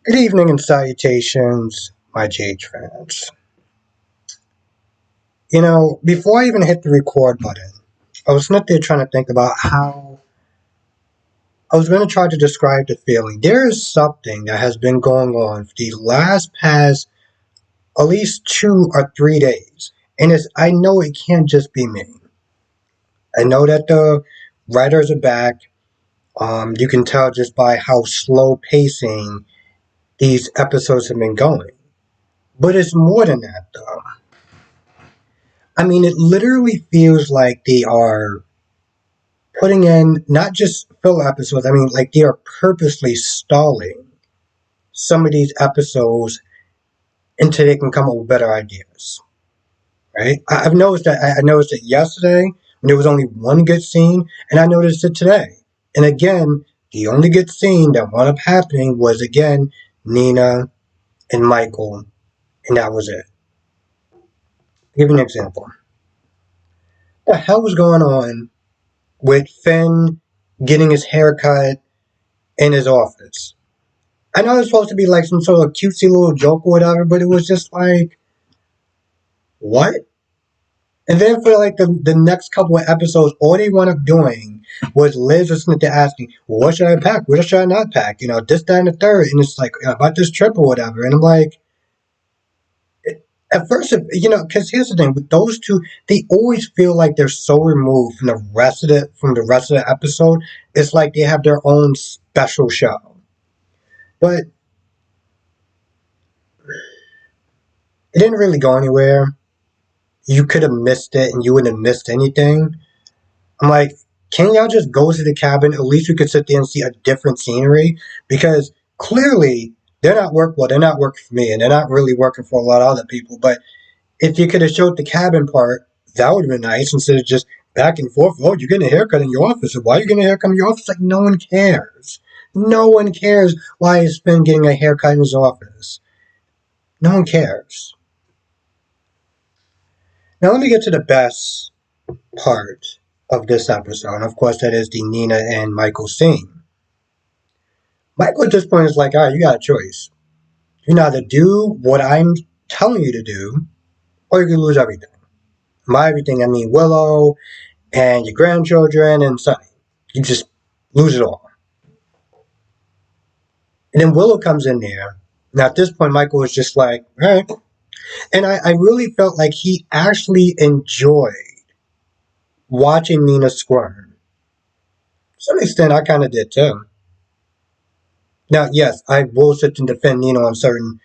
Good evening and salutations, my JH fans. Before I even hit the record button, I was sitting there trying to think about how I was going to try to describe the feeling. There is something that has been going on for the last past at least 2 or 3 days. And I know it can't just be me. I know that the writers are back. You can tell just by how slow pacing these episodes have been going. But it's more than that, though. I mean, it literally feels like they are putting in not just filler episodes. I mean, like they are purposely stalling some of these episodes until they can come up with better ideas. Right? I've noticed that. I noticed it yesterday when there was only one good scene, and I noticed it today. And again, the only good scene that wound up happening was again Nina and Michael, and that was it. I'll give you an example. What the hell was going on with Finn getting his hair cut in his office? I know it's supposed to be like some sort of cutesy little joke or whatever, but it was just like, what? And then for like the next couple of episodes, all they wound up doing was Liz was sitting there asking, well, what should I pack? What should I not pack? This, that, and the third. And it's like, about this trip or whatever. And I'm like, at first, because here's the thing with those two, they always feel like they're so removed from the rest of the episode. It's like they have their own special show. But it didn't really go anywhere. You could have missed it and you wouldn't have missed anything. I'm like, can y'all just go to the cabin? At least we could sit there and see a different scenery. Because clearly they're not working for me and they're not really working for a lot of other people. But if you could have showed the cabin part, that would have been nice instead of just back and forth. Oh, you're getting a haircut in your office. Why are you getting a haircut in your office? Like, no one cares. No one cares why is Finn getting a haircut in his office. No one cares. Now let me get to the best part of this episode. And of course, that is the Nina and Michael scene. Michael at this point is like, all right, you got a choice. You can either do what I'm telling you to do, or you can lose everything. By everything, I mean Willow and your grandchildren and Sonny. You just lose it all. And then Willow comes in there. Now, at this point, Michael was just like, all right. And I really felt like he actually enjoyed watching Nina squirm. To some extent, I kind of did too. Now, yes, I will sit and defend Nina on certain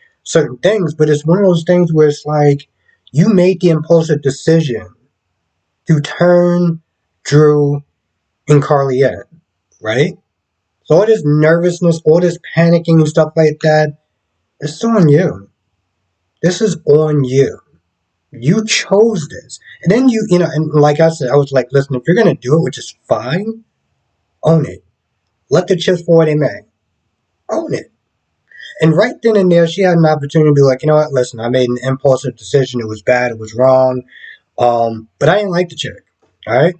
things, but it's one of those things where it's like you made the impulsive decision to turn Drew and Carly in, right? So all this nervousness, all this panicking and stuff like that, it's on you. This is on you. You chose this. And then and like I said, I was like, listen, if you're going to do it, which is fine, own it. Let the chips fall where they may. Own it. And right then and there, she had an opportunity to be like, you know what, listen, I made an impulsive decision. It was bad. It was wrong. But I didn't like the chick. All right?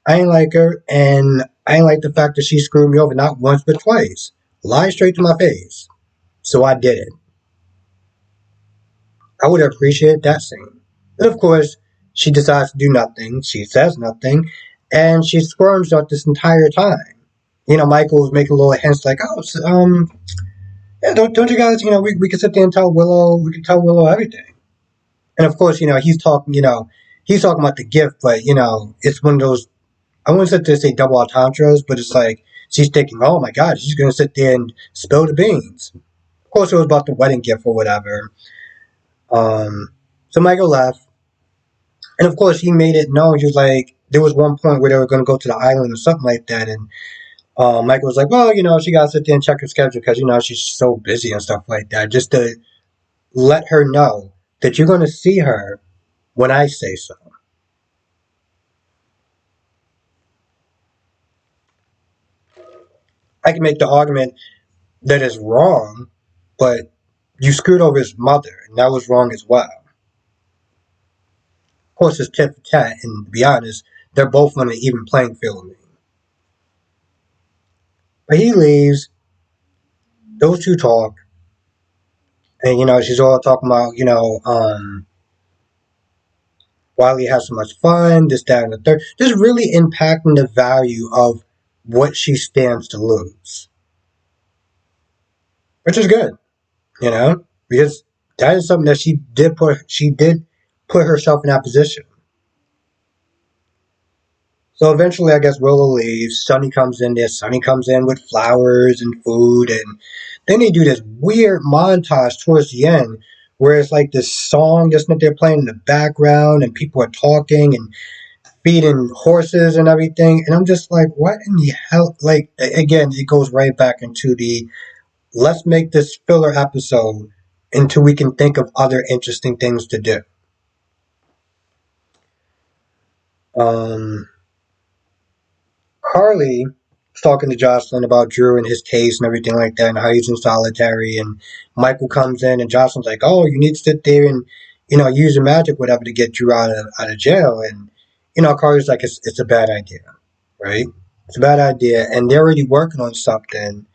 I didn't like her. And I didn't like the fact that she screwed me over not once, but twice. Lied straight to my face. So I did it. I would have appreciated that scene. But of course, she decides to do nothing. She says nothing. And she squirms out this entire time. Michael was making little hints like, oh, yeah, don't you guys, we can sit there and we can tell Willow everything. And of course, he's talking about the gift, but, it's one of those, I wouldn't sit there and say double entendres, but it's like, she's thinking, oh my God, she's going to sit there and spill the beans. Of course, it was about the wedding gift or whatever. So Michael left. And of course, he made it known. He was like, there was one point where they were going to go to the island or something like that. And Michael was like, well, she got to sit there and check her schedule because, she's so busy and stuff like that. Just to let her know that you're going to see her when I say so. I can make the argument that it's wrong, but you screwed over his mother, and that was wrong as well. Of course, it's tit for tat, and to be honest, they're both on an even playing field with me. But he leaves, those two talk, And she's all talking about Wiley has so much fun, this, that, and the third. Just really impacting the value of what she stands to lose, which is good, because that is something that she did put herself in that position. So eventually, I guess Willow leaves. Sunny comes in there. Sunny comes in with flowers and food, and then they do this weird montage towards the end, where it's like this song that's not they're playing in the background, and people are talking and feeding horses and everything. And I'm just like, what in the hell? Like, again, it goes right back into the let's make this filler episode until we can think of other interesting things to do. Um, Carly was talking to Jocelyn about Drew and his case and everything like that, and how he's in solitary. And Michael comes in, and Jocelyn's like, "Oh, you need to sit there and use your magic, whatever, to get Drew out of jail." And Carly's like, "It's a bad idea, right? It's a bad idea, and they're already working on something,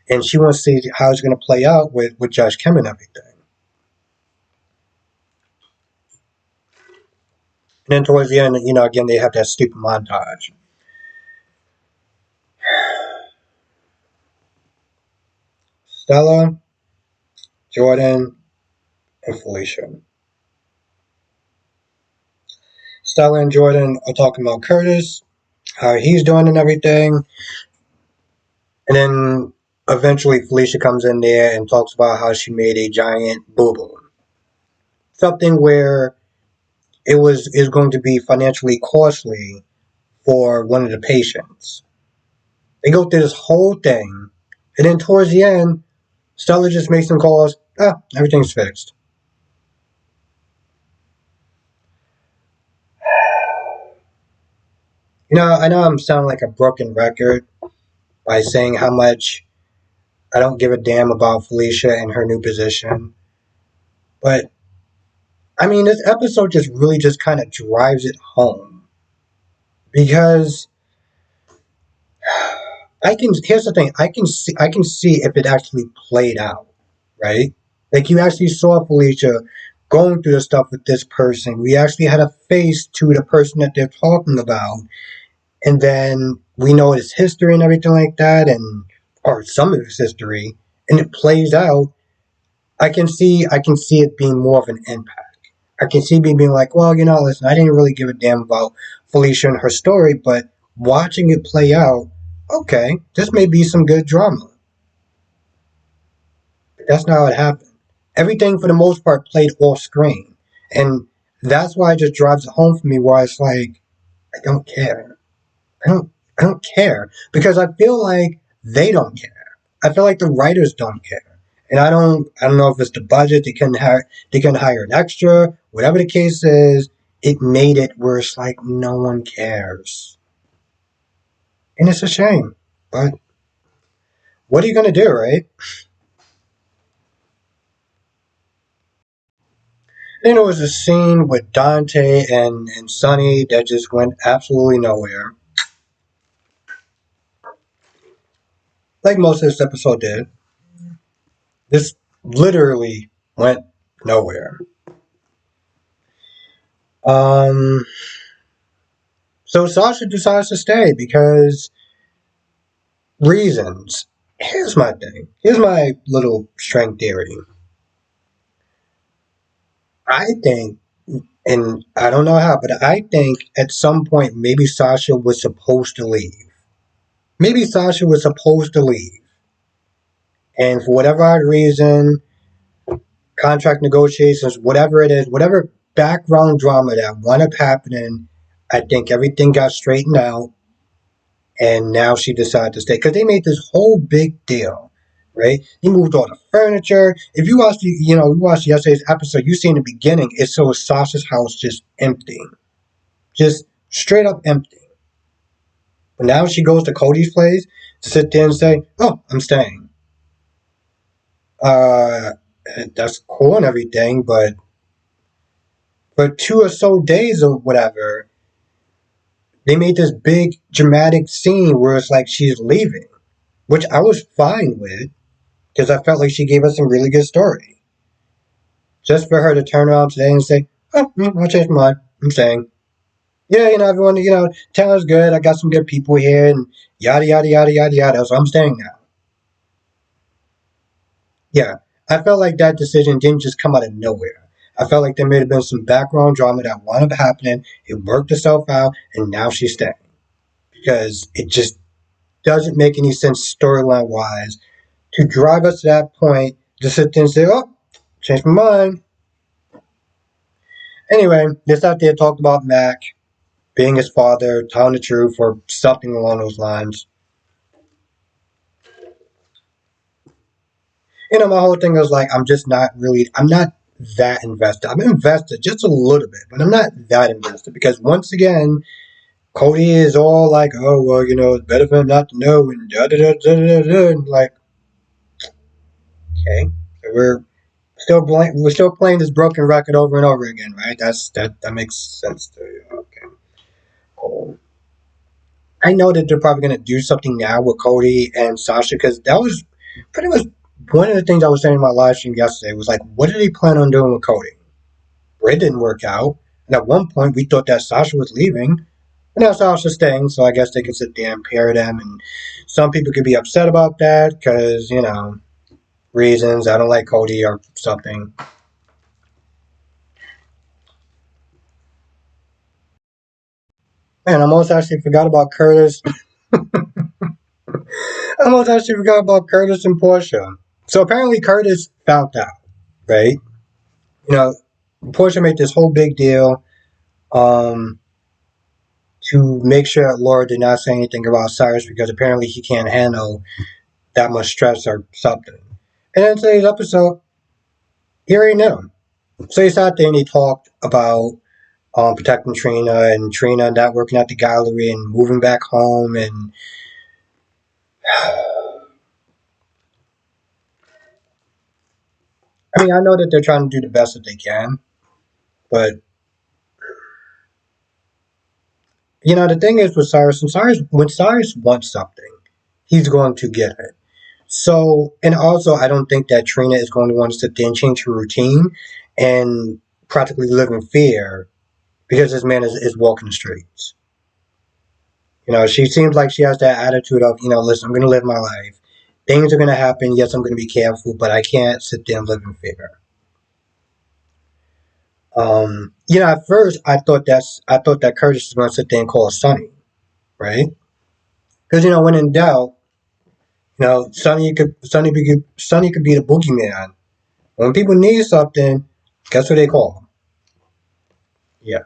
and she wants to see how it's going to play out with Judge Kim and everything." And then towards the end, again they have that stupid montage. Stella, Jordan, and Felicia. Stella and Jordan are talking about Curtis, how he's doing and everything. And then eventually Felicia comes in there and talks about how she made a giant boo boo. Something where it was is going to be financially costly for one of the patients. They go through this whole thing, and then towards the end, Stella just makes some calls. Everything's fixed. I know I'm sounding like a broken record by saying how much I don't give a damn about Felicia and her new position. But I mean, this episode just really just kind of drives it home because I can. Here's the thing: I can see if it actually played out, right? Like you actually saw Felicia going through the stuff with this person. We actually had a face to the person that they're talking about, and then we know his history and everything like that, and or some of his history, and it plays out. I can see it being more of an impact. I can see me being like, well, listen, I didn't really give a damn about Felicia and her story, but watching it play out, okay, this may be some good drama. But that's not how it happened. Everything for the most part played off screen. And that's why it just drives it home for me where it's like, I don't care. I don't I don't care. Because I feel like they don't care. I feel like the writers don't care. And I don't know if it's the budget, they can hire an extra, whatever the case is, it made it where it's like no one cares. And it's a shame. But what are you gonna do, right? Then there was a scene with Dante and Sonny that just went absolutely nowhere. Like most of this episode did. This literally went nowhere. Um so Sasha decides to stay because reasons. Here's my thing. Here's my little strength theory. I think, and I don't know how, but I think at some point maybe Sasha was supposed to leave. Maybe Sasha was supposed to leave. And for whatever odd reason, contract negotiations, whatever it is, whatever background drama that wound up happening, I think everything got straightened out and now she decided to stay because they made this whole big deal, right? He moved all the furniture. If you watched, you watched yesterday's episode, you see in the beginning it shows Sasha's house just empty, just straight up empty. But now she goes to Cody's place to sit there and say, "Oh, I'm staying." Uh, that's cool and everything, but for 2 or so days or whatever, they made this big dramatic scene where it's like she's leaving, which I was fine with because I felt like she gave us some really good story. just for her to turn around today and say, "Oh, I changed my mind. I'm staying." Yeah, everyone, town's good. I got some good people here, and yada yada yada yada yada. So I'm staying now. Yeah, I felt like that decision didn't just come out of nowhere. I felt like there may have been some background drama that wound up happening. It worked itself out, and now she's staying because it just doesn't make any sense storyline wise to drive us to that point to sit there and say, "Oh, changed my mind." Anyway, this out there talked about Mac being his father, telling the truth, or something along those lines. My whole thing was like, I'm not that invested. I'm invested just a little bit, but I'm not that invested because once again, Cody is all like, oh, well, it's better for him not to know, and da da da da da da. And like, okay, so we're still playing this broken record over and over again, right? That makes sense to you. Okay, cool. I know that they're probably going to do something now with Cody and Sasha because that was pretty much one of the things I was saying in my live stream yesterday was like, what do they plan on doing with Cody? It didn't work out. And at one point, we thought that Sasha was leaving. And now Sasha's staying, so I guess they could sit there and pair them. And some people could be upset about that because, reasons. I don't like Cody or something. Man, I almost actually forgot about Curtis. I almost actually forgot about Curtis and Portia. So apparently Curtis found out, right? You know, Portia made this whole big deal um, to make sure that Laura did not say anything about Cyrus because apparently he can't handle that much stress or something. And in today's episode, he already knew. So he sat there and he talked about protecting Trina and Trina not working at the gallery and moving back home. And I mean, I know that they're trying to do the best that they can, but the thing is with Cyrus, when Cyrus wants something, he's going to get it. So, and also, I don't think that Trina is going to want to sit there and change her routine and practically live in fear because this man is walking the streets. She seems like she has that attitude of, listen, I'm going to live my life. Things are going to happen. Yes, I'm going to be careful, but I can't sit there and live in fear. At first I thought that Curtis was going to sit there and call Sonny, right? Because when in doubt, Sonny could be the boogeyman. When people need something, guess who they call? Yeah,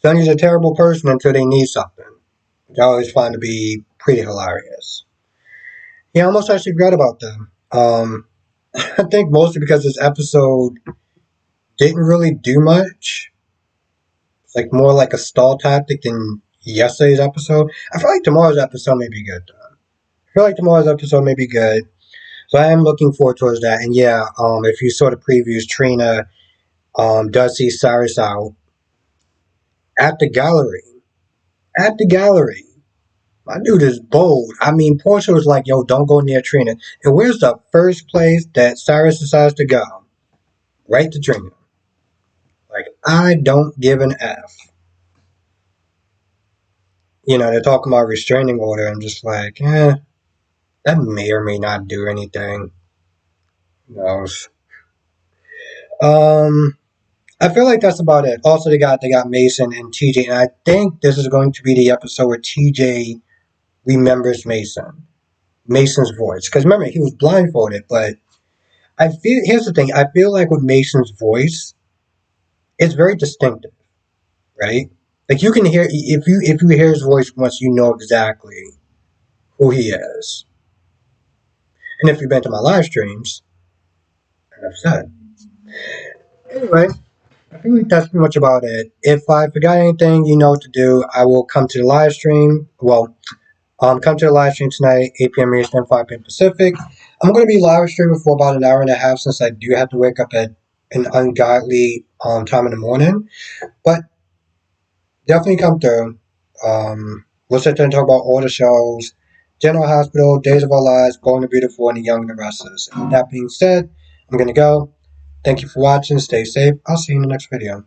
Sonny's a terrible person until they need something. Which I always find to be pretty hilarious. Yeah, I almost actually forgot about them. I think mostly because this episode didn't really do much. It's like more like a stall tactic than yesterday's episode. I feel like tomorrow's episode may be good though. I feel like tomorrow's episode may be good. So I am looking forward towards that. And yeah, if you saw the previews, Trina does see Cyrus out at the gallery. At the gallery. My dude is bold. I mean, Portia was like, yo, don't go near Trina. And where's the first place that Cyrus decides to go? Right to Trina. Like, I don't give an F. They're talking about restraining order. I'm just like, that may or may not do anything. Who knows? Um, I feel like that's about it. Also, they got Mason and TJ, and I think this is going to be the episode where TJ remembers Mason's voice. Because remember, he was blindfolded, but here's the thing. I feel like with Mason's voice, it's very distinctive, right? Like you can hear if you hear his voice once, you know exactly who he is. And if you've been to my live streams, enough said. Anyway, I feel like that's pretty much about it. If I forgot anything, you know what to do. I will come to the live stream. Well, come to the live stream tonight, 8 p.m. Eastern, 5 p.m. Pacific. I'm going to be live streaming for about an hour and a half since I do have to wake up at an ungodly time in the morning. But definitely come through. We'll sit there and talk about all the shows, General Hospital, Days of Our Lives, Going to Beautiful, and The Young and the Restless. And with that being said, I'm going to go. Thank you for watching. Stay safe. I'll see you in the next video.